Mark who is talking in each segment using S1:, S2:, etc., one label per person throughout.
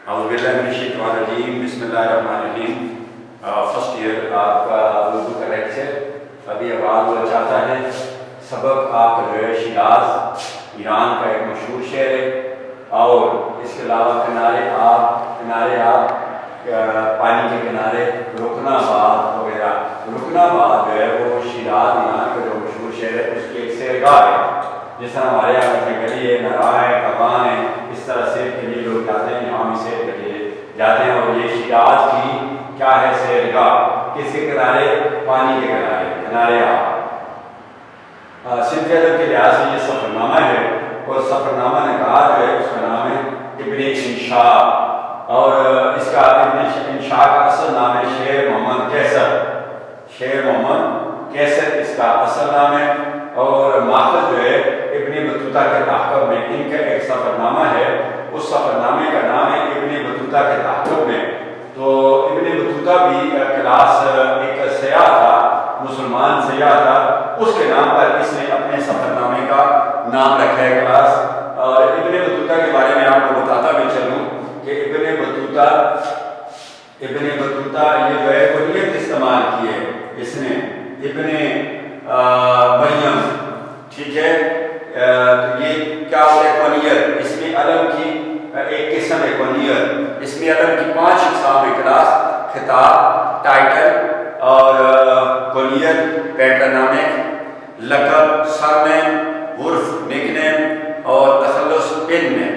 S1: اعوذ باللہ من الشیطان الرجیم، بسم اللہ الرحمن الرحیم۔ فرسٹ ایئر آپ کا اردو کا لیکچر ابھی آغاز ہوا چاہتا ہے۔ سبق آپ کا جو ہے شیراز ایران کا ایک مشہور شہر ہے، اور اس کے علاوہ کنارے آپ پانی کے کنارے رکن آباد وغیرہ۔ رکن آباد جو ہے وہ شیراز ایران کا جو مشہور شہر ہے اس کی ایک سیرگاہ ہے، جس طرح ہمارے یہاں میں گلی ہے، نرا ہے، کبان ہے، اس طرح سیر کے لیے لوگ جاتے ہیں، یہاں بھی سیر کے لیے جاتے ہیں۔ اور یہ شیراز کی کیا ہے سیرگاہ، کس کے کنارے؟ پانی کے کنارے آپ۔ صنف ادب کے لحاظ سے یہ سفر نامہ ہے، اور سفر نامہ نگار جو ہے اس کا نام ہے ابن انشاء، اور اس کا ابن انشاء کا اصل نام ہے شیر محمد کیسر۔ شیر محمد کیسر اس کا اصل نام ہے، اور ماخذ جو ہے ابن بطوطہ کے تعاقب میں ان کا ایک سفر نامہ ہے، اس سفر نامے کا نام ہے ابن بطوطہ کے تعاقب میں۔ تو ابن بطوطہ بھی کلاس ایک سیاح تھا، مسلمان سیاح تھا، اس کے نام پر اس نے اپنے سفر نامے کا نام رکھا ہے کلاس۔ اور ابن بطوطہ کے بارے میں آپ کو بتاتا بھی چلوں کہ ابن بطوطہ یہ جو ہے کنیت استعمال کی ہے اس نے، ابن مریم، ٹھیک ہے۔ یہ کیا ہوتا ہے کنیت؟ اس میں علم کی ایک قسم ہے کنیت، اس میں علم کی 5 اقسام ہے کلاس: خطاب، ٹائٹل اور کنیت، پیٹرنامک، لقب، سرنیم، عرف، نک نیم اور تخلص، پن نیم۔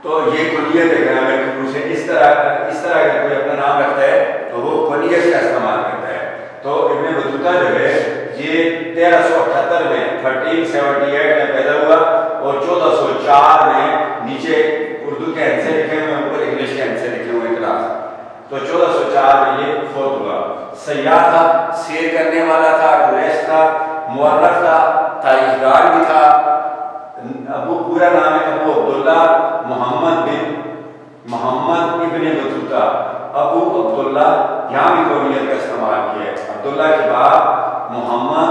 S1: تو یہ کنیت ہے گرامر کے روپ سے۔ اس طرح اگر کوئی اپنا نام رکھتا ہے تو وہ کنیت کا استعمال کرتا ہے۔ تو ابن بطوطہ جو ہے یہ 1378 میں 1378 میں پیدا ہوا، اور 1404 میں نیچے اردو کے ہند سے لکھے ہوئے، اوپر انگلش کے ہند سے لکھے ہوئے کلاس۔ تو 1404 میں یہ فوت ہوا۔ سیاح تھا، سیر کرنے والا تھا، ٹورسٹ تھا، مورخ تھا، تاریخ دان بھی تھا۔ پورا نام ہے ابو عبداللہ محمد ابن بطوطہ۔ ابو عبداللہ، یہاں بھی کنیت کا استعمال کیا ہے۔ عبداللہ کے بعد محمد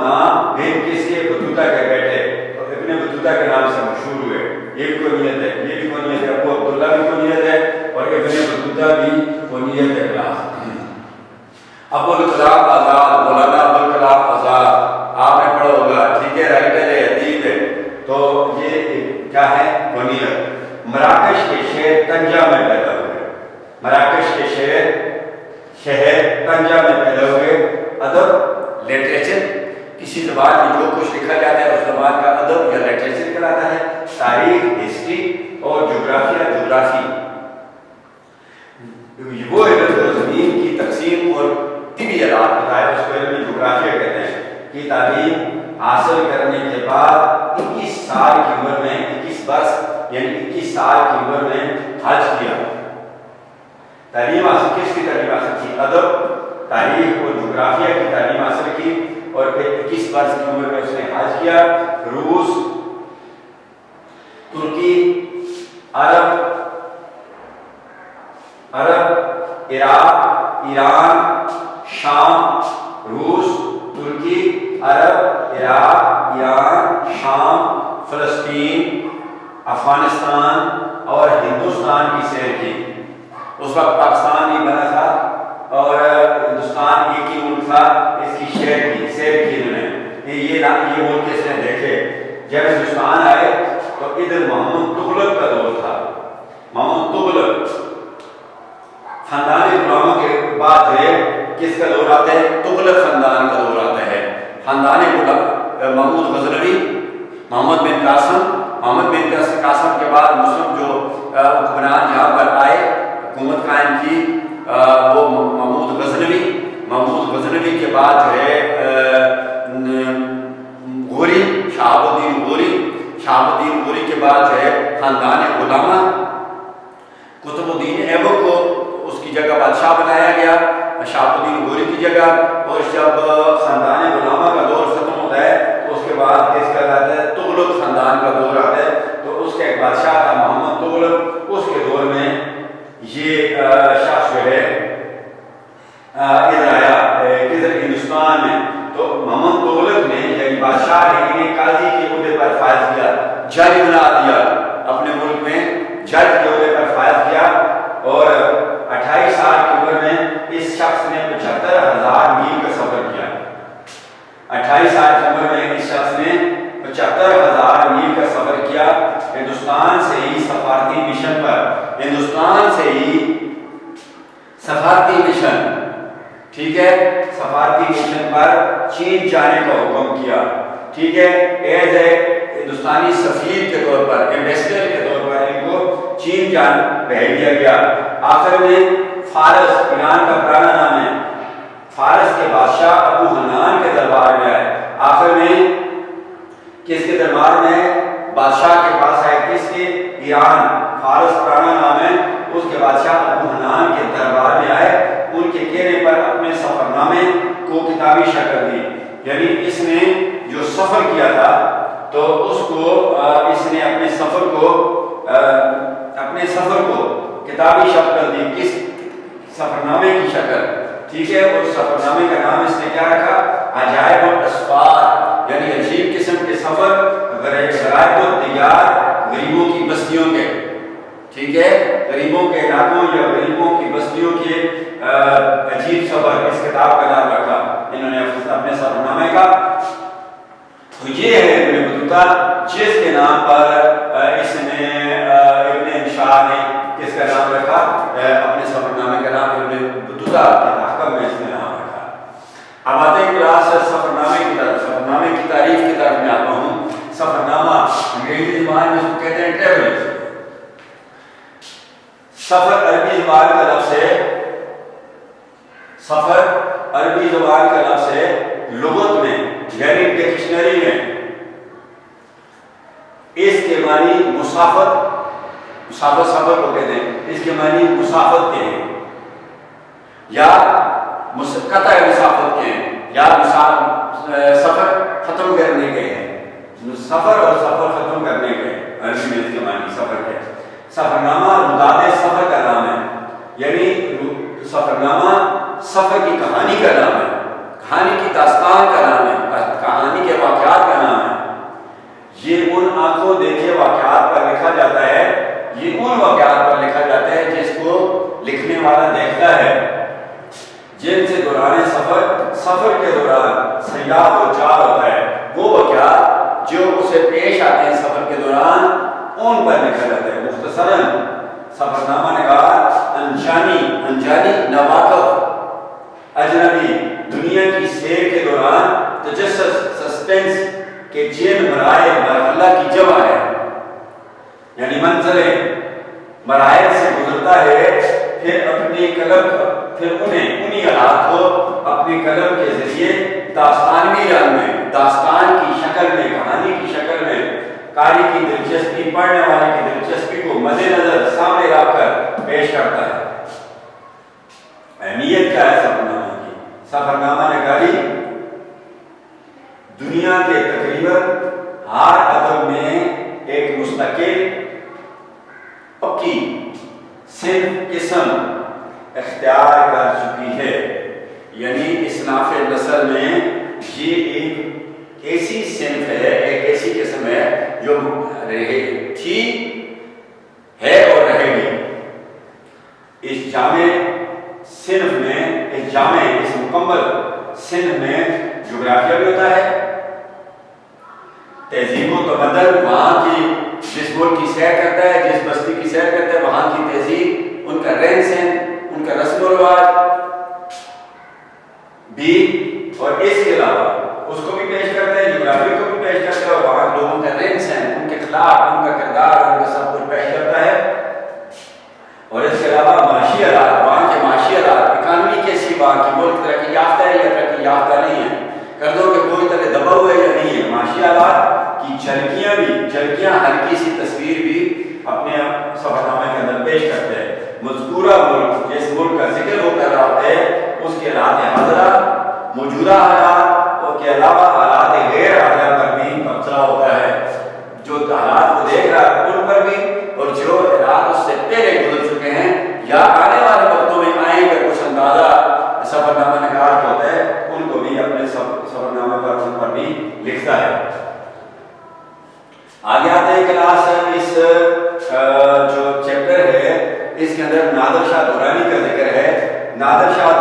S1: نام بن کس کے؟ بطوطہ کے بیٹے، تو ابن بطوطہ کے نام سے مشہور ہوئے۔ یہ بھی کنیت ہے، یہ بھی کنیت ہے۔ ابو عبداللہ بھی کنیت ہے، اور ابن بطوطہ بھی کنیت ہے کلاس۔ ابو الکلام آزاد، مولانا ابو الکلام آزاد، آپ نے پڑھا ہوگا، ٹھیک ہے، رائٹر ہے، ادیب ہے۔ تو یہ کیا ہے؟ کنیت۔ مراکش کے شہر طنجہ میں پیدا ہوئے، مراکش کے شہر طنجہ میں پیدا ہوئے۔ ادب، لٹریچر، کسی زبان میں جو کچھ لکھا جاتا ہے اس زبان کا ادب یا لٹریچر کہلاتا ہے۔ تاریخ، ہسٹری اور جغرافی، وہ علم و زمین کی تقسیم اور طبی علات بتائے، اس کو علم جغرافیہ کہتے ہیں، کی تعلیم حاصل کرنے کے بعد 21 سال کی عمر میں، 21 برس یعنی 21 سال کی عمر میں حج کیا۔ تعلیم حاصل، کس کی تعلیم حاصل کی؟ ادب، تاریخ اور جغرافیہ کی تعلیم حاصل کی، اور پھر 21 برس کی عمر میں اس نے حج کیا۔ روس، ترکی، عرب، عراق، ایران، شام، روس، ترکی، عرب، عراق، ایران، شام، فلسطین، افغانستان اور ہندوستان کی سیر کی۔ اس وقت پاکستان نہیں بنا تھا، اور ہندوستان ایک ہی ملک تھا، اس کی سیر کی انہوں نے۔ یہ ملک اس نے دیکھے۔ جب ہندوستان آئے تو ادھر محمد تغلق کا دور تھا۔ محمد تغلق خاندانی غلاموں کے بعد جو ہے کس کا دور آتا ہے؟ تغلق خاندان کا دور آتا ہے۔ خاندان محمود غزنوی، محمد بن قاسم کے بعد مسلم جو حکمران یہاں پر آئے، حکومت قائم کی، وہ محمود غزنوی کے بعد جو ہے غوری، شہاب الدین غوری کے بعد جو ہے خاندان غلامہ، قطب الدین ایبک کو اس کی جگہ بادشاہ بنایا گیا، شہاب الدین غوری کی جگہ۔ اور جب خاندان غلامہ کا دور ختم ہوتا ہے تو اس کے بعد کس کا آتا ہے؟ تغلق خاندان کا دور آتا ہے۔ تو اس کا ایک بادشاہ تھا محمد تغلق، اس کے دور میں یہ شخص جو ہے ادھر آیا، ادھر ہندوستان میں۔ تو 28 سال کی عمر میں اس شخص نے 75,000 میل کا سفر کیا ہندوستان سے ہی سفارتی مشن پر، ہندوستان سے ہی سفارتی مشن، ٹھیک ہے، سفارتی مشن پر چین جانے کا حکم کیا، ٹھیک ہے، ایز اے ہندوستانی سفیر کے طور پر، ایمبیسڈر کے طور پر ان کو چین جان بھیج دیا گیا۔ آخر میں فارس، ایران کا پرانا نام ہے، فارس کے بادشاہ ابو حنان کے دربار میں آئے۔ آخر میں کس کے دربار میں؟ بادشاہ کے پاس آئے، کس کے؟ ایران، فارس پرانا نام ہے، اس کے بادشاہ ابو حنان کے دربار میں آئے، ان کے کہنے پر اپنے سفر نامے کو کتابی شکل دی، یعنی اس نے جو سفر کیا تھا تو اس کو اس نے اپنے سفر کو کتابی شکل دی، کس سفر نامے کی شکل، ٹھیک ہے، اور سفر نامے کا نام اس نے کیا رکھا؟ عجائب الاسفار، یعنی عجیب قسم کے سفر، غرائب الدیار، غریبوں کی بستیوں کے، ٹھیک ہے، غریبوں کے علاقوں یا غریبوں کی بستیوں کے عجیب سفر، اس کتاب کا نام رکھا انہوں نے اپنے سفر نامے کا۔ تو یہ ہے ابن بطوطہ، جس کے نام پر اس نے ابن شاہ نے کس کا نام رکھا؟ اپنے سفر نامے کا نام ابن بطوطہ کے تحقق میں اس نے نام رکھا۔ اب آتے ہیں کلاس سفر نامے کی طرف، سفر نامے کی تعریف کی طرف میں آتا ہوں۔ سفر نامہ انگریزی زبان میں اس کو کہتے ہیں ٹریولز۔ سفر عربی زبان کا لفظ ہے، سفر عربی زبان کا لفظ ہے، لغت میں یعنی ڈکشنری میں اس کے معنی مسافت، سفر کو کہتے ہیں، اس کے معنی مسافت کے ہیں یا قطع مسافت کے ہیں یا سفر ختم کرنے کے ہیں، سفر اور سفر ختم کرنے کے عربی میں اس کے معنی سفر کے۔ سفر نامہ روداد سفر کا نام ہے، یعنی سفر نامہ سفر کی کہانی کا نام ہے، کہانی کی داستان کا نام ہے، کہانی کے واقعات کا نام ہے۔ یہ ان آنکھوں دیکھے واقعات پر لکھا جاتا ہے، یہ ان واقعات پر لکھا جاتا ہے جس کو لکھنے والا دیکھتا ہے، جن سے دوران سفر کے دوران سیاح دو چار ہوتا ہے، وہ واقعات جو اسے پیش آتے ہیں سفر کے دوران ان پر لکھا جاتا ہے۔ مختصراً سفر نامہ نگار انجانی نواقف اجنبی دنیا کی سیر کے دوران تجسس سسپینس کے جن مرحلہ کی جمع ہے، یعنی منظریں مراحل سے گزرتا ہے، پھر اپنی قلم پھر انہی حالات کو اپنی قلم کے ذریعے داستانوی رنگ میں، داستان کی شکل میں، کہانی کی شکل میں قاری کی دلچسپی، پڑھنے والے کی دلچسپی کو مد نظر سامنے رکھ کر پیش کرتا ہے۔ اہمیت کیا ہے سفر نامہ کی؟ سفر نامہ نگاری دنیا کے تقریباً ہر ادب میں ایک مستقل پکی صنف قسم اختیار کر چکی ہے، یعنی اصناف نسل میں یہ ایک ایسی صنف ہے، ایک ایسی قسم ہے جو تھی، ہے اور رہے گی۔ اس جامع صنف میں، اس مکمل صنف میں جغرافیہ بھی ہوتا ہے، تہذیب و تمدن، وہاں کی جس ملک کی سیر کرتا ہے، جس بستی کی سیر کرتا ہے، وہاں کی تہذیب، ان کا رہن سہن، ان کا رسم و رواج بھی، اور اس کے علاوہ اس کو بھی پیش کرتا ہے، جغرافی کو بھی پیش کرتا ہے، اور وہاں لوگوں کا رہن سہن، ان کے اخلاق، ان کا کردار، ان کا سب کچھ پیش کرتا ہے۔ اور اس کے علاوہ معاشی حالات، وہاں کے معاشی حالات، اکانومی کیسی، وہاں کی ملک ترقی یافتہ ہے یا ترقی یافتہ نہیں ہے، قرضوں کے بوجھ تلے دبا ہوئے یا نہیں ہے، معاشی حالات کی جھلکیاں ہلکی سی تصویر بھی اپنے سفر نامے کے اندر پیش کرتے ہیں۔ مذکورہ ملک، جس ملک کا ذکر ہو کر رہا ہے، اس کے حالات حاضرہ، موجودہ حالات، اور کے علاوہ حالات غیر حاضرہ پر بھی تبصرہ ہوتا ہے، جو حالات کو دیکھ رہا ہے ان پر بھی، اور جو حالات اس سے پہلے گزر چکے ہیں یا آنے والے وقتوں میں آئیں گے، کچھ اندازہ سفر نامہ نگار جو ہوتا ہے ان کو بھی اپنے سفر نامہ پر ان پر بھی لکھتا ہے۔ آگے آتے ہیں کلاس، اس جو چیپٹر ہے اس کے اندر نادر شاہ درانی کا ذکر ہے۔ نادر شاہ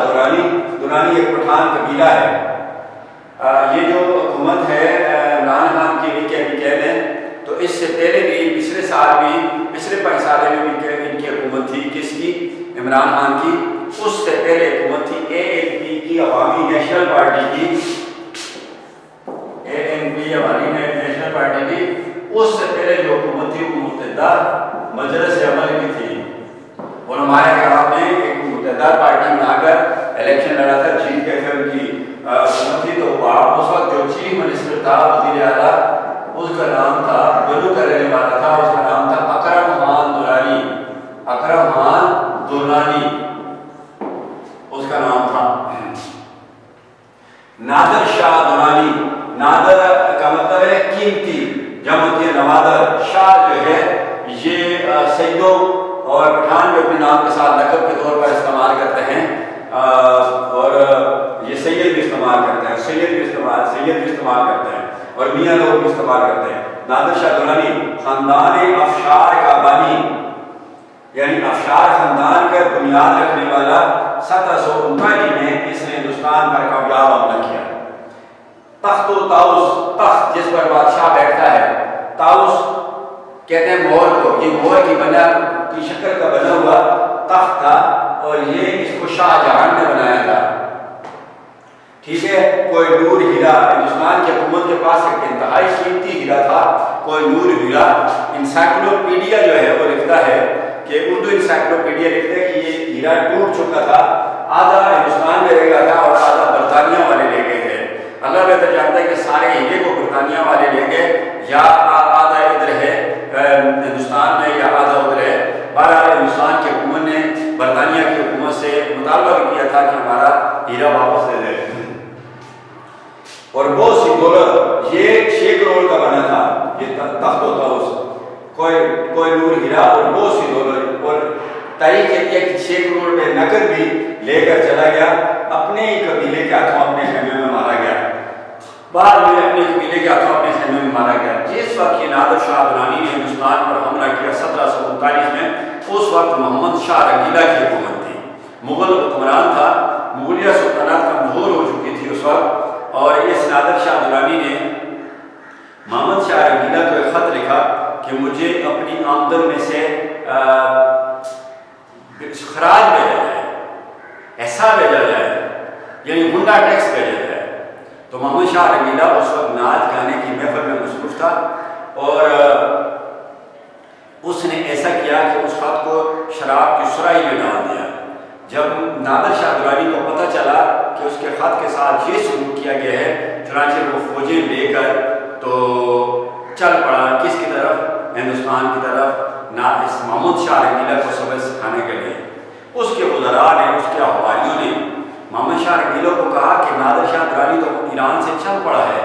S1: درانی ایک پٹھان قبیلہ ہے، یہ جو حکومت ہے عمران خان کی بھی کہہ دیں تو اس سے پہلے بھی پچھلے سال بھی پچھلے 5 سال میں بھی ان کی حکومت تھی، کس کی؟ عمران خان کی. اس سے پہلے حکومت تھی ANP کی، عوامی نیشنل پارٹی کی. ANP عوامی نیشنل پارٹی کی. اس سے پہلے جو حکومت تھی وہ متحدہ مجلس عمل کی تھی. علماء کرام نے ایک متحدہ پارٹی بنا کر الیکشن لڑا تھا، جیت کے پھر ان کی حکومت تھی. تو اس وقت جو چیف منسٹر تھا، وزیر اعلیٰ، اس کا نام تھا، بلو کا رہنے والا تھا، اس کا نام تھا اکرم خان درانی. اکرم خان درانی اس کا نام تھا. نادر شاہ درانی، نادر کا مطلب ہے قیمتی، جمع ہوتی ہے نوادر. شاہ جو ہے یہ سیدوں اور پٹھان جو اپنے نام کے ساتھ لقب کے طور پر استعمال کرتے ہیں، اور یہ سید بھی استعمال کرتے ہیں، سید بھی استعمال کرتے ہیں، اور میاں لوگ بھی استعمال کرتے ہیں. نادر شاہ درانی خاندان افشار کا بانی، یعنی افشار خاندان کا بنیاد رکھنے والا. 1739 میں اس نے ہندوستان پر کامیاب حملہ کیا. تخت و تاؤس، تخت جس پر بادشاہ بیٹھتا ہے، تاؤس کہتے ہیں مور کو. یہ مور کی شکل کا بنا ہوا تخت تھا، اور یہ اس کو شاہ جہان نے بنایا تھا. ٹھیک ہے. کوئی نور ہیرا، ہندوستان کی حکومت کے پاس ایک انتہائی قیمتی ہیرا تھا، کوئی نور ہیرا. انسائکلوپیڈیا جو ہے وہ لکھتا ہے کہ اردو انسائکلوپیڈیا لکھتا ہے کہ یہ ہیرا ٹوٹ چکا تھا، آدھا ہندوستان میں رہ گیا تھا اور آدھا برطانیہ والے لے گئے تھے. اللہ بہتر جانتا ہے کہ سارے ہیرے کو برطانیہ والے لے گئے، یا آدھا ادھر ہے ہندوستان میں یا آدھا ادھر ہے. بہرحال ہندوستان کی حکومت نے برطانیہ کی حکومت سے مطالبہ بھی کیا تھا کہ ہمارا ہیرا واپس لے لے. اور بہت سی دولت، یہ 6 کروڑ کا بنا تھا یہ تخت ہوتا اس، کوئی نور ہیرا اور بہت سی دولت. اور تاریخ کہتی ہے کہ 6 کروڑ میں نقد بھی لے کر چلا گیا، اپنے ہی قبیلے کے ہاتھوں اپنے خیمے میں مارا گیا. بعد میں اپنے قبیلے کے ہاتھوں اپنے خیمے میں مارا گیا. جس وقت یہ نادر شاہ درانی نے ہندوستان پر حملہ کیا 1739 میں، اس وقت محمد شاہ رنگیلا کی حکومت تھی، مغل حکمران تھا. مغلیہ سلطنت کمزور ہو چکی تھی اس وقت، اور اس نادر شاہ درانی نے محمد شاہ رنگیلا کو ایک خط لکھا کہ مجھے اپنی آمدن میں سے خراج بھیجا جائے، ایسا بھیجا جائے، یعنی غنڈہ ٹیکس بھیجا جائے. تو محمد شاہ رنگیلا اس وقت نعت گانے کی محفل میں مصروف تھا، اور اس نے ایسا کیا کہ اس خط کو شراب کی سرائی میں ڈال دیا. جب نادر شاہ درانی کو پتہ چلا کہ اس کے خط کے ساتھ یہ سلوک کیا گیا ہے، چنانچہ وہ فوجیں لے کر تو چل پڑا کس کی طرف؟ ہندوستان کی طرف، اس محمد شاہ رنگیلا کو سبق سکھانے کے لیے. اس کے وزراء نے، اس کے حواریوں نے محمد شاہ رنگیلا کو کہا کہ نادر شاہ درانی تو ایران سے چل پڑا ہے،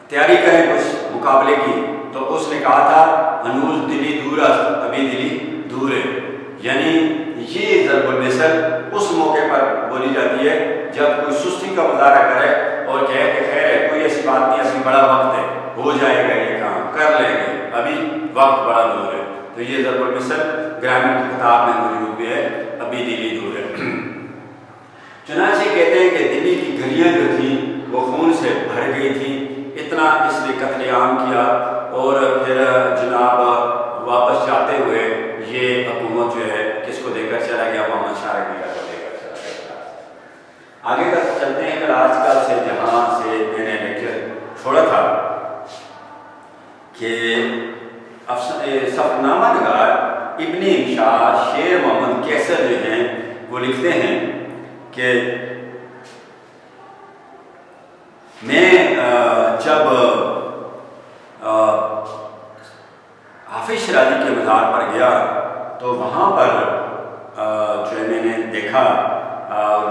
S1: تیاری کریں کچھ مقابلے کی. تو اس نے کہا تھا ہنوز دلی دور است، ابھی دلی دور ہے. یعنی یہ ضرب المثل اس موقع پر بولی جاتی ہے جب کوئی سستی کا مظاہرہ کرے اور کہے کہ خیر ہے، کوئی ایسی بات نہیں، ابھی بڑا وقت ہے، ہو جائے گا یہ کام، کر لیں گے، ابھی وقت بڑا دور ہے. تو یہ ضرب المثل گرامر کی کتاب میں موجود بھی ہے، ابھی دلی دور ہے. چنانچہ کہتے ہیں کہ دلی کی گلیاں جو تھیں وہ خون سے بھر گئی تھیں، اتنا اس نے قتل عام کیا. اور پھر جناب واپس جاتے ہوئے یہ حکومت جو ہے کس کو دے کر چلا گیا؟ محمد شاہ رنگیلا کو دے کر چلا گیا. آگے تک چلتے ہیں. کل آج کل سے جہاں سے میں نے لیکچر چھوڑا تھا کہ سفرنامہ نگار ابن انشاء شیر محمد کیسر جو ہیں وہ لکھتے ہیں کہ میں جب حافظ شیرازی کے مزار پر گیا تو وہاں پر جو ہے میں نے دیکھا،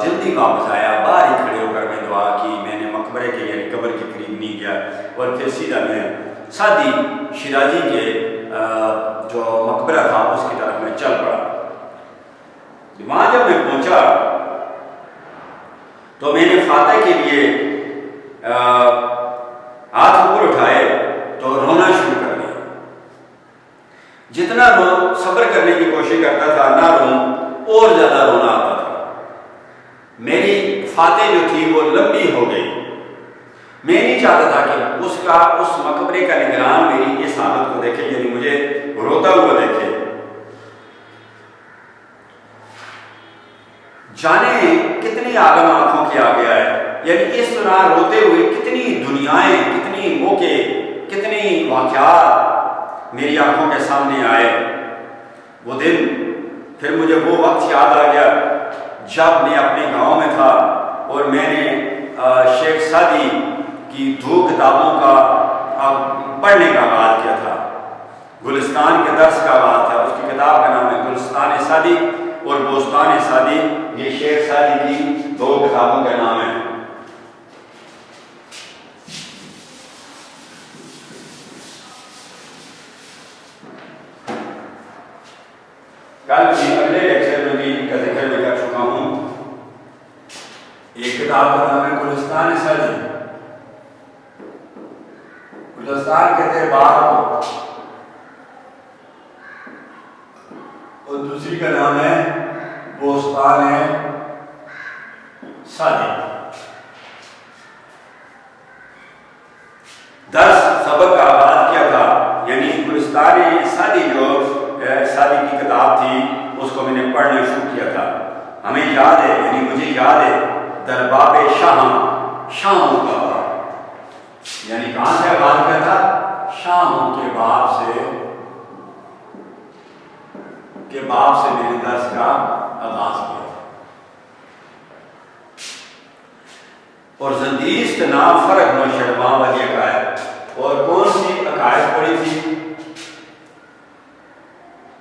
S1: جلدی واپس آیا، باہر ہی کھڑے ہو کر میں دعا کی. میں نے مقبرے کے یعنی قبر کے قریب نہیں گیا، اور پھر سیدھا میں سادی شیرازی کے جو مقبرہ تھا اس کی طرف میں چل پڑا. وہاں جب میں پہنچا تو میں نے فاتح کے لیے ہاتھ اوپر اٹھائے تو رونا شروع کر دیا. جتنا صبر کرنے کی کوشش کرتا تھا نہ روں، اور زیادہ رونا آتا تھا. میری فاتح جو تھی وہ لمبی ہو گئی۔ میں نہیں چاہتا تھا کہ اس مقبرے کا نگران میری اس حالت کو دیکھے، یعنی مجھے روتا ہوا دیکھے۔ جانے کتنی عالم آنکھوں کے آ گیا ہے، یعنی اس طرح روتے ہوئے کتنی دنیایں، کتنی موقع، کتنی واقعات میری آنکھوں کے سامنے آئے۔ وہ دن پھر مجھے وہ وقت یاد آ گیا جب میں اپنے گاؤں میں تھا اور میں نے شیخ سعدی کی 2 کتابوں کا پڑھنے کا آغاز کیا تھا۔ گلستان کے درس کا آغاز تھا۔ اس کی کتاب کا نام ہے گلستان سعدی اور بوستان سعدی، یہ شیخ سعدی کی 2 کتابوں کا نام ہے۔ کل بھی اگلے لیکچر میں بھی ان کا ذکر میں کر چکا ہوں۔ ایک کتاب کا نام ہے گلستان سعدی، گلستان کہتے ہیں باغ کو، اور دوسری کا نام ہے بوستان سعدی۔ درس سبق کا آغاز کیا تھا، یعنی گلستان سعدی جو سعدی کی کتاب تھی اس کو میں نے پڑھنا شروع کیا تھا۔ ہمیں یاد ہے، یعنی مجھے یاد ہے، درباب شاہوں کا باب، یعنی کہاں سے آغاز کیا تھا؟ شاہوں کے باب سے میں نے درس کا آغاز کیا۔ اور زندیست نام فرق نوشرواں والی عقائد، اور کون سی عقائد پڑھی تھی؟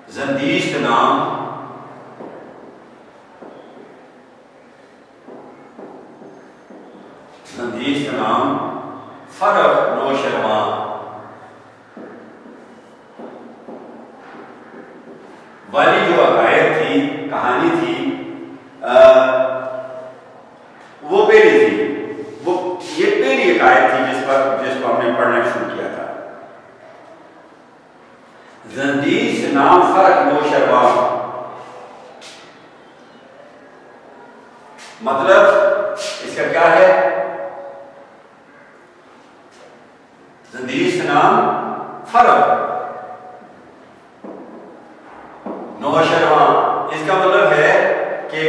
S1: زندیست نام فرق نوشرواں، والی جو عقائد تھی، کہانی تھی، وہ پہلی تھی، یہ پہلی عقائد تھی جس کو ہم نے پڑھنا شروع کیا تھا۔ زندیس نام فرق نوشرواں، مطلب اس کا کیا ہے؟ زندیس نام فرق نوشرواں، اس کا مطلب ہے کہ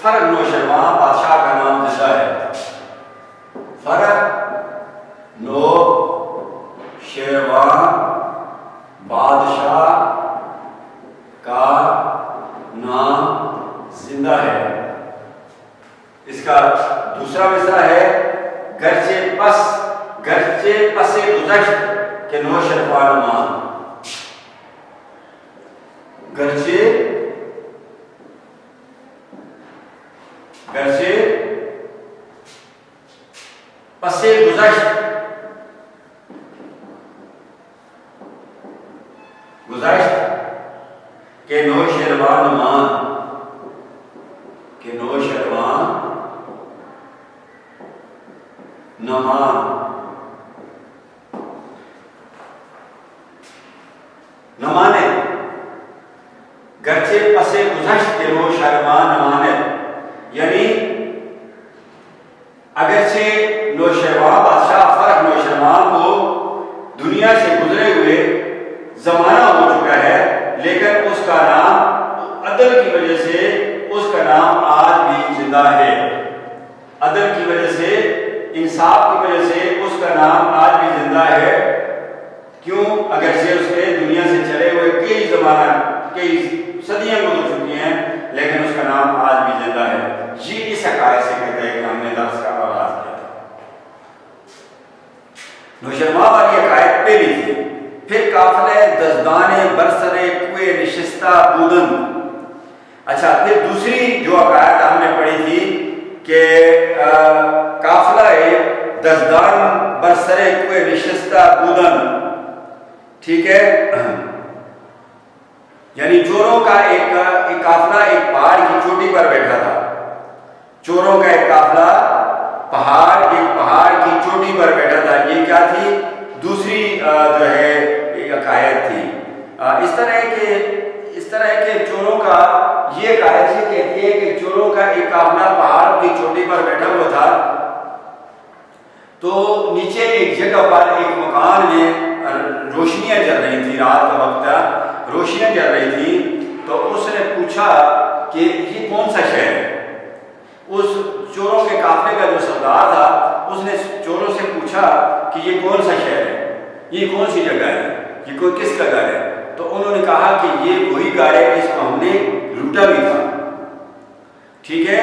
S1: فرق نوشرواں بادشاہ کا نام زندہ ہے۔ فرق نوشرواں بادشاہ کا نام زندہ ہے۔ اس کا دوسرا مصرع ہے گرچہ پس گذشت کے نوشرواں نمان، گرچہ پس گذشت کے نوشرواں نمان، نمانے گرچہ پس گذشت کے نوشرواں نمانے، یعنی اگرچہ نوشرواں بادشاہ فرق نوشرواں کو دنیا سے گزرے ہوئے زمانہ ہو چکا ہے، لیکن اس کا نام عدل کی وجہ سے اس کا نام آج بھی زندہ ہے۔ عدل کی وجہ سے، انصاف کی وجہ سے اس کا نام آج بھی زندہ ہے۔ کیوں؟ اگرچہ اس کے دنیا سے چلے ہوئے کئی صدیاں گزر چکی ہیں، لیکن اس کا نام آج بھی زندہ ہے۔ یہ اس عقائد سے کہتے ہیں کہ ہم نے درس کا آغاز کیا تھا۔ نوشرواں والی عقائد پہلی تھی، پھر قافلہ دزدان برسر کوئے نشستہ بودن۔ اچھا، پھر دوسری جو عقائد ہم نے پڑھی تھی کہ قافلہ دزدان برسر کوئے نشستہ بودن، ٹھیک ہے، یعنی چوروں کا ایک قافلہ ایک پہاڑ کی چوٹی پر بیٹھا تھا۔ چوروں کا ایک قافلہ ایک پہاڑ کی چوٹی پر بیٹھا تھا۔ یہ کیا تھی؟ دوسری جو ہے ایک عقائد تھی۔ اس طرح کے اس طرح ہے کہ چوروں کا یہ کہانی کہتی ہے کہ چوروں کا ایک قافلہ پہاڑ کی چوٹی پر بیٹھا ہوا تھا، تو نیچے ایک جگہ پر ایک مکان میں روشنیاں جل رہی تھی، رات کا وقت تھا، روشنیاں جل رہی تھی، تو اس نے پوچھا کہ یہ کون سا شہر ہے؟ اس چوروں کے قافلے کا جو سردار تھا اس نے چوروں سے پوچھا کہ یہ کون سا شہر ہے، یہ کون سی جگہ ہے، یہ کوئی کس کا گھر ہے؟ تو انہوں نے کہا کہ یہ وہی گھر ہے جس کو ہم نے لوٹا بھی تھا، ٹھیک ہے۔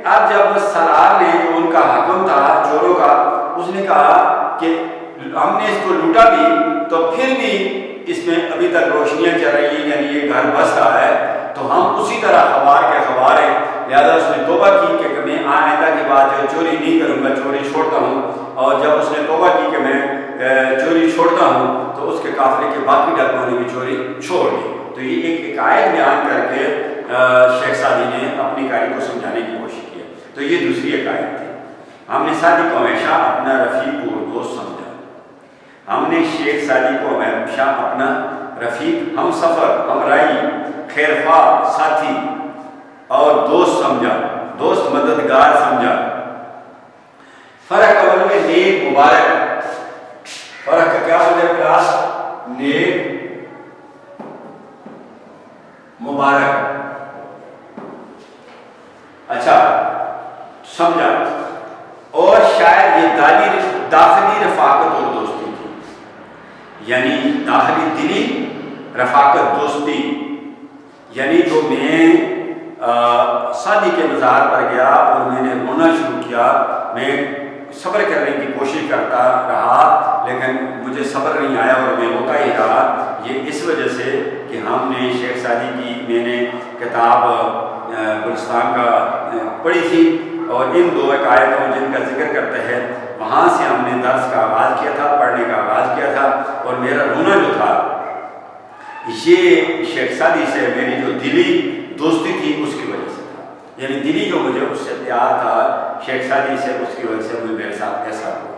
S1: اب جب سردار نے جو ان کا حکم تھا چوروں کا، اس نے کہا کہ ہم نے اس کو لوٹا بھی تو پھر بھی اس میں ابھی تک روشنیاں چل رہی ہیں، یعنی یہ گھر بس رہا ہے، تو ہم اسی طرح خوار کے خوار ہیں۔ لہٰذا اس نے توبہ کی کہ میں آئندہ کی بات جو چوری نہیں کروں گا، چوری چھوڑتا ہوں۔ اور جب اس نے توبہ کی کہ میں چوری چھوڑتا ہوں، تو اس کے قافلے کے باقی ڈاکوؤں نے بھی چوری چھوڑ دی۔ تو یہ ایک آیت بیان کر کے شیخ سعدی نے اپنی کاری کو سمجھانے کی کوشش کی۔ تو یہ دوسری ایک آیت تھی۔ ہم نے سعدی کو ہمیشہ اپنا رفیق و دوست سمجھا، ہم نے شیخ سعدی کو ہمیشہ اپنا رفیق، ہم سفر، ہمراہی، خیرخواہ، ساتھی اور دوست سمجھا، دوست مددگار سمجھا۔ فرق اول میں نیک مبارک، فرق کا کیا ہو جائے کلاس؟ نیک مبارک، اچھا سمجھا۔ اور شاید یہ داخلی رفاقت اور دوستی تھی، یعنی داخلی دلی رفاقت دوستی، یعنی تو میں سعدی کے مزار پر گیا اور میں نے رونا شروع کیا، میں صبر کرنے کی کوشش کرتا رہا لیکن مجھے صبر نہیں آیا اور میں روتا ہی رہا۔ یہ اس وجہ سے کہ ہم نے شیخ سعدی کی میں نے کتاب گلستان کا پڑھی تھی، اور ان دو آیتوں جن کا ذکر کرتے ہیں وہاں سے ہم نے درس کا آغاز کیا تھا، پڑھنے کا آغاز کیا تھا، اور میرا رونا جو تھا یہ شیخ سعدی سے میری جو دلی دوستی تھی اس کی وجہ سے تھا، یعنی دلی جو مجھے اس سے پیار تھا شیخ سعدی سے، اس کی وجہ سے مجھے میرے ساتھ ایسا ہوا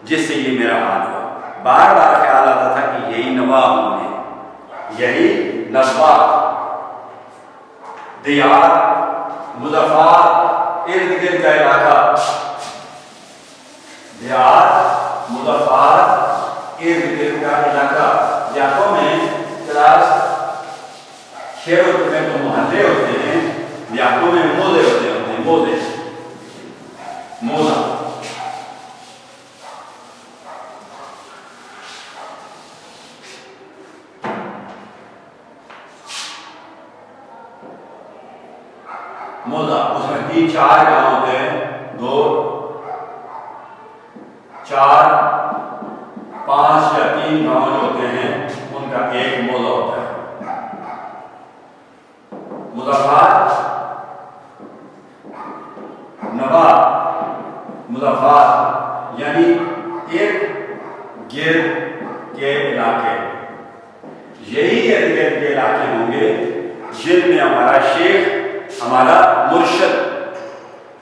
S1: جس سے یہ میرا حال ہوا۔ بار بار خیال آتا تھا کہ یہی نوا ہوں میں، یہی نوا دیار مظفر ارد گرد کا علاقہ، دیار مظفر ارد گرد کا علاقہ، یاقوں میں کلاس شہروں میں تو محلے ہوتے ہیں، یاقوں میں موزے ہوتے ہیں، موزے موزہ۔ موزہ اس میں 3-4 گاؤں ہوتے ہیں، 2 4 5 یا 3 گاؤں جو ہوتے ہیں ان کا ایک موزہ ہوتا ہے۔ مظفر نوا مظفر یعنی ارد گرد کے علاقے، یہی ارد گرد کے علاقے ہوں گے جن میں ہمارا شیخ، ہمارا مرشد،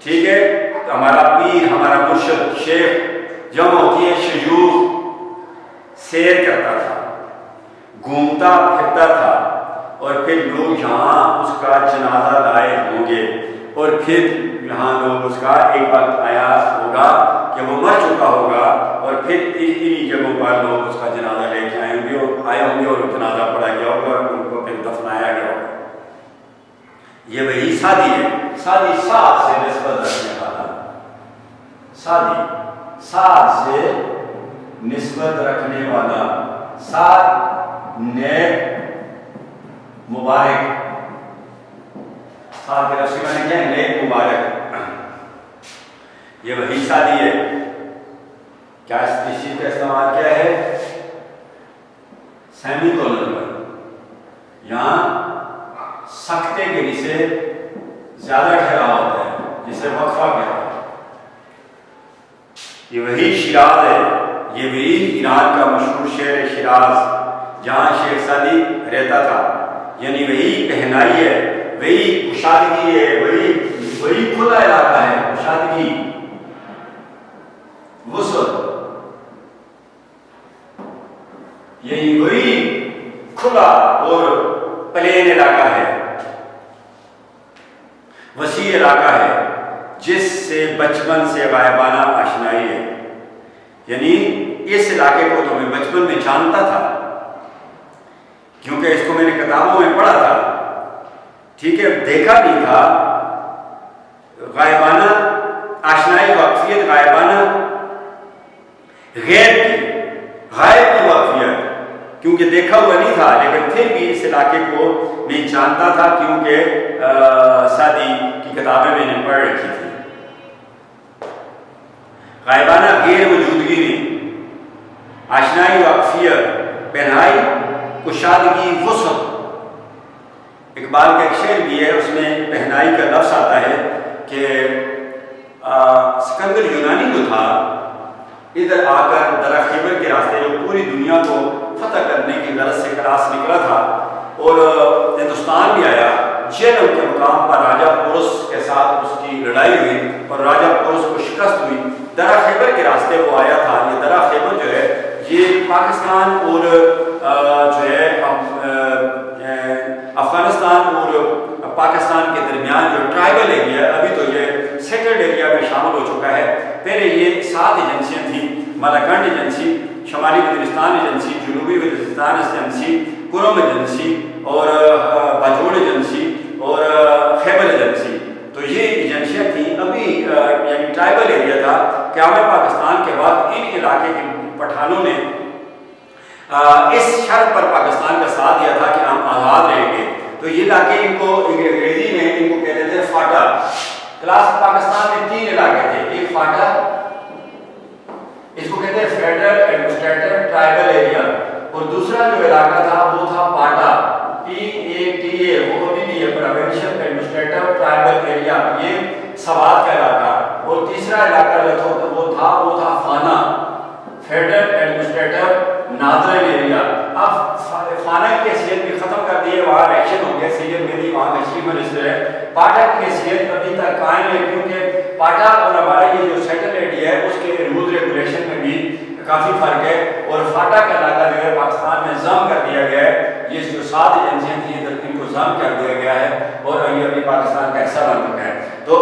S1: ٹھیک ہے، ہمارا پیر، ہمارا مرشد شیخ جب ہوتی ہے شیوخ سیر کرتا تھا، گھومتا پھرتا تھا، اور پھر لوگ یہاں اس کا جنازہ لائے ہوں گے، اور پھر یہاں لوگ اس کا ایک وقت آیا ہوگا کہ وہ مر چکا ہوگا، اور پھر انہی جگہوں پر لوگ اس کا جنازہ لے کے آئے ہوں گے اور جنازہ پڑھا گیا ہوگا اور ان کو پھر دفنایا گیا ہوگا۔ یہ وہی سعدی ہے، سعدی سعد سے نسبت رکھنے والا، سعدی سعد سے نسبت رکھنے والا، سعد نیک مبارک، سعد کے لفظ میں کیا ہے؟ نیک مبارک، یہ وہی سعدی ہے۔ کیا اس چیز کا استعمال کیا ہے؟ سیمی کولن پر، یہاں سکتے کے نیچے زیادہ ٹھہراؤ ہوتا ہے جسے وقفہ کہتے ہیں۔ یہ وہی شیراز ہے، یہ وہی ایران کا مشہور شہر شیراز جہاں شیخ سعدی رہتا تھا، یعنی وہی پہنائی ہے، وہی کشادگی ہے، وہی کھلا علاقہ ہے، کشادگی، وسعت، یعنی وہی کھلا اور پلین علاقہ ہے، وسیع علاقہ ہے، جس سے بچپن سے غائبانہ آشنائی ہے. یعنی اس علاقے کو تو میں بچپن میں جانتا تھا کیونکہ اس کو میں نے کتابوں میں پڑھا تھا، ٹھیک ہے، دیکھا نہیں تھا. غائبانہ آشنائی، واقفیت غائبانہ، غیب کی، غائب کی واقفیت، کیونکہ دیکھا ہوا نہیں تھا لیکن پھر بھی اس علاقے کو میں جانتا تھا کیونکہ سادی کی کتابیں میں نے پڑھ رکھی تھی. غائبانہ غیر موجودگی میں آشنائی، واقفیت، پہنائی، کشادگی، وسعت. اقبال کا ایک شعر بھی ہے، اس میں پہنائی کا لفظ آتا ہے کہ سکندر یونانی جو تھا ادھر آ کر درہ خیبر کے راستے جو پوری دنیا کو فتح کرنے کی غرض سے کراس نکلا تھا اور ہندوستان بھی آیا. جیلم کے مقام پر راجہ پورس کے ساتھ اس کی لڑائی ہوئی اور راجہ پورس کو شکست ہوئی. درہ خیبر کے راستے وہ آیا تھا. یہ درہ خیبر جو ہے یہ پاکستان اور جو ہے افغانستان اور پاکستان کے درمیان جو ٹرائبل ایریا ہے، ابھی تو یہ سیٹلڈ ایریا میں شامل ہو چکا ہے. پہلے یہ 7 ایجنسیاں تھیں: ملاکنڈ ایجنسی، شمالی وزیرستان ایجنسی، جنوبی وزیرستان ایجنسی، کرم ایجنسی اور باجوڑ ایجنسی اور خیبر ایجنسی. تو یہ ایجنسیاں تھیں. ابھی یعنی ٹرائبل ایریا تھا. قیام پاکستان کے بعد ان علاقے کے پٹھانوں نے اس شرط پر پاکستان کا ساتھ دیا تھا کہ ہم آزاد رہیں گے. تو یہ علاقے ان کو انگریزی میں ان کو کہتے تھے فاٹا. کلاس پاکستان میں 3 علاقے تھے. ایک فاٹا، اس کو کہتے ہیں فیڈرل ایڈمنسٹریٹو ٹرائبل ایریا، اور دوسرا جو علاقہ تھا وہ تھا پاٹا، PATA، وہ ابھی بھی ہے، پروونشل ایڈمنسٹریٹو ٹرائبل ایریا، یہ سوات کا علاقہ. اور تیسرا علاقہ جو تھا وہ تھا فانا، فیڈرل ایڈمنسٹریٹو نادرن ایریا. اب فانا کی حیثیت بھی ختم کر دی ہے، وہاں الیکشن ہو گیا، سید میری وہاں کا چیف منسٹر ہے. پاٹا کی حیثیت ابھی تک قائم ہے کیونکہ پاٹا اور ہمارا یہ جو سیٹل ایریا ہے اس کے رول ریگولیشن میں بھی کافی فرق ہے. اور فاٹا کا علاقہ جو ہے پاکستان میں ضم کر دیا گیا ہے. یہ جو 7 ایجنسیاں تھیں ان کو ضم کر دیا گیا ہے اور یہ ابھی پاکستان کا حصہ بن چکا ہے. تو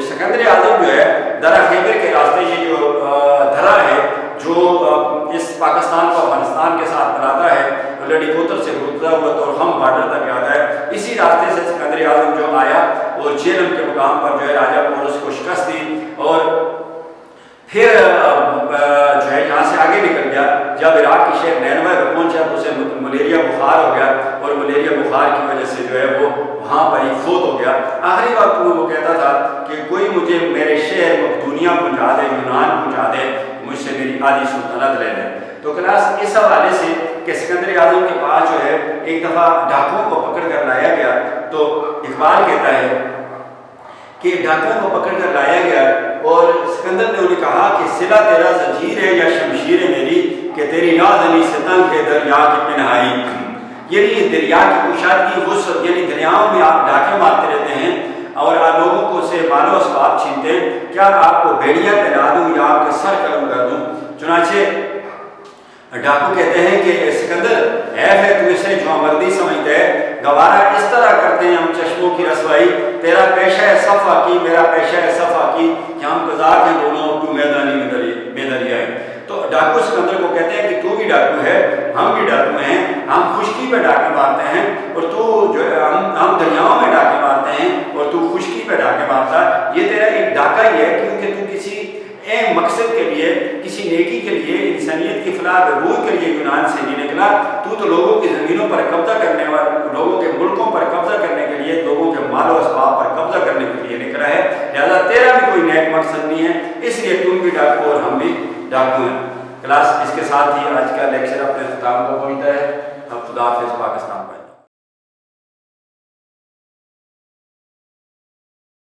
S1: سکندر اعظم جو ہے درہ خیبر کے راستے یہ جو دھرا ہے جو اس پاکستان کو افغانستان کے ساتھ ملاتا ہے، لڑی کوتر سے ہوتا ہوا تو ہم بارڈر تک آتا ہے. اسی راستے سے سکندر اعظم جو آیا اور جیلم کے مقام پر جو ہے راجہ پورس کو شکست دی اور پھر جو ہے یہاں سے آگے نکل گیا. جب عراق کے شہر نینوے میں پہنچا تو اسے ملیریا بخار ہو گیا اور ملیریا بخار کی وجہ سے جو ہے وہ وہاں پر ہی فوت ہو گیا. آخری وقت وہ کہتا تھا کہ کوئی مجھے میرے شہر مقدونیہ پہنچا دے، یونان پہنچا دے، مجھ سے میری آدھی سلطنت لے لے. تو کلاس اس حوالے سے کہ سکندر اعظم کے پاس جو ہے ایک دفعہ ڈاکوؤں کو پکڑ کر لایا گیا. تو اقبال کہتا ہے کہ ڈاکوؤں کو پکڑ کر لایا گیا اور سکندر نے انہیں کہا کہ صلہ تیرا زنجیر ہے یا شمشیر ہے میری کہ تیری نازنی سے تنگ ہے دریا کی پنہائی. یعنی دریا کی کشادگی، وسعت، یعنی دریاؤں میں آپ ڈاکے مارتے رہتے ہیں اور آپ لوگوں کو سے مال و اسباب چھینتے ہیں. کیا آپ کو بیڑیاں پہنا دوں یا آپ کے سر قلم کر دوں؟ چنانچہ ڈاکو کہتے ہیں کہ سکندر عیب ہے تو اسے جو مردی سمجھتے ہے، گوارا اس طرح کرتے ہیں ہم چشموں کی رسوائی. تیرا پیشہ ہے صفا کی، میرا پیشہ ہے صفا کی، کہ ہم قضا کے دونوں تو میدانی میں دریا ہے. تو ڈاکو سکندر کو کہتے ہیں کہ تو بھی ڈاکو ہے، ہم بھی ڈاکو ہیں، ہم خشکی پہ ڈاکے مارتے ہیں اور تو جو ہے ہم دریاؤں میں ڈاکے مارتے ہیں اور تو خشکی پہ ڈاکے مارتا ہے. یہ تیرا ایک ڈاکہ ہی ہے کیونکہ تو کسی اہم مقصد کے لیے، کسی نیکی کے لیے، انسانیت کی فلاح بہبود کے لیے یونان سے نہیں نکلا. تو لوگوں کی زمینوں پر قبضہ کرنے والے، لوگوں کے ملکوں پر قبضہ کرنے کے لیے، لوگوں کے مال و اسباب پر قبضہ کرنے کے لیے نکلا ہے. لہذا تیرا بھی کوئی نیک مقصد نہیں ہے، اس لیے تم بھی ڈاکو اور ہم بھی ڈاکو ہیں. کلاس اس کے ساتھ ہی آج کا لیکچر اپنے اختتام کو پہنچتا ہے. اب خدا حافظ. پاکستان.